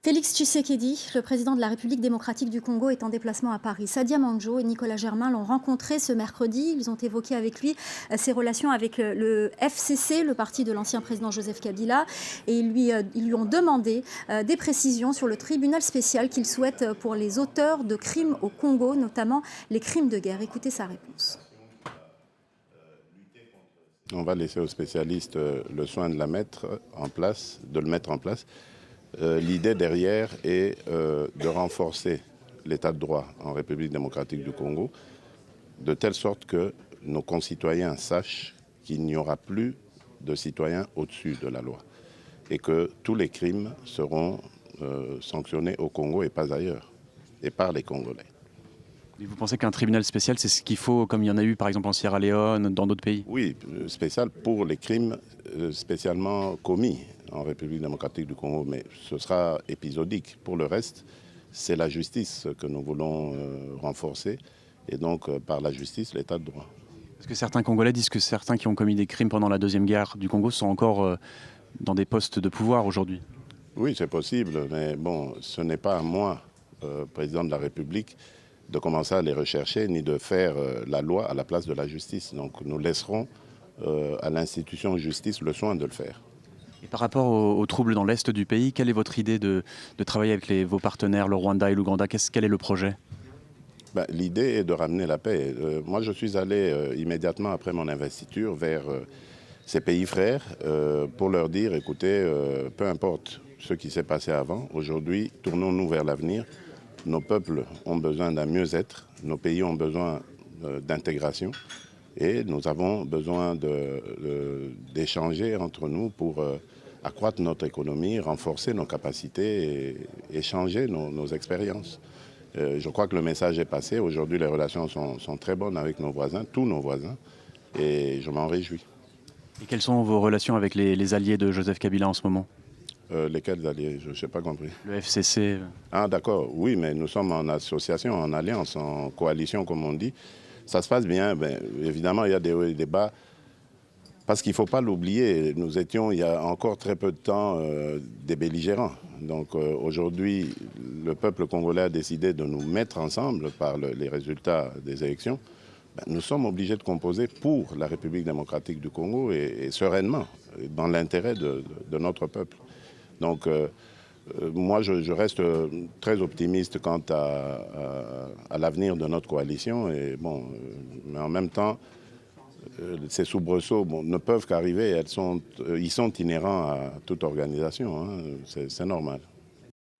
Félix Tshisekedi, le président de la République démocratique du Congo, est en déplacement à Paris. Sadia Mandjo et Nicolas Germain l'ont rencontré ce mercredi. Ils ont évoqué avec lui ses relations avec le FCC, le parti de l'ancien président Joseph Kabila, et ils lui ont demandé des précisions sur le tribunal spécial qu'il souhaite pour les auteurs de crimes au Congo, notamment les crimes de guerre. Écoutez sa réponse. On va laisser aux spécialistes le soin de la mettre en place, de le mettre en place. L'idée derrière est de renforcer l'état de droit en République démocratique du Congo, de telle sorte que nos concitoyens sachent qu'il n'y aura plus de citoyens au-dessus de la loi et que tous les crimes seront sanctionnés au Congo et pas ailleurs, et par les Congolais. Et vous pensez qu'un tribunal spécial, c'est ce qu'il faut, comme il y en a eu par exemple en Sierra Leone, dans d'autres pays? Oui, spécial pour les crimes spécialement commis en République démocratique du Congo, mais ce sera épisodique. Pour le reste, c'est la justice que nous voulons renforcer, et donc par la justice, l'état de droit. Parce que certains Congolais disent que certains qui ont commis des crimes pendant la Deuxième Guerre du Congo sont encore dans des postes de pouvoir aujourd'hui. Oui, c'est possible, mais bon, ce n'est pas à moi, président de la République, de commencer à les rechercher, ni de faire la loi à la place de la justice. Donc nous laisserons à l'institution justice le soin de le faire. Et par rapport aux troubles dans l'Est du pays, quelle est votre idée de travailler avec vos partenaires, le Rwanda et l'Ouganda? Quel est le projet? L'idée est de ramener la paix. Moi, je suis allé immédiatement après mon investiture vers ces pays frères pour leur dire, écoutez, peu importe ce qui s'est passé avant, aujourd'hui, tournons-nous vers l'avenir. Nos peuples ont besoin d'un mieux-être, nos pays ont besoin d'intégration et nous avons besoin d'échanger entre nous pour accroître notre économie, renforcer nos capacités et échanger nos expériences. Je crois que le message est passé. Aujourd'hui, les relations sont très bonnes avec nos voisins, tous nos voisins, et je m'en réjouis. Et quelles sont vos relations avec les alliés de Joseph Kabila en ce moment? Lesquels alliés? Je n'ai pas compris. Le FCC. Ah d'accord, oui, mais nous sommes en association, en alliance, en coalition, comme on dit. Ça se passe bien. Évidemment, il y a des hauts et des bas. Parce qu'il ne faut pas l'oublier, nous étions il y a encore très peu de temps des belligérants. Donc aujourd'hui, le peuple congolais a décidé de nous mettre ensemble par les résultats des élections. Nous sommes obligés de composer pour la République démocratique du Congo et sereinement, dans l'intérêt de notre peuple. Donc moi, je reste très optimiste quant à l'avenir de notre coalition. Et bon, mais en même temps, ces soubresauts ne peuvent qu'arriver, ils sont inhérents à toute organisation, hein, c'est normal.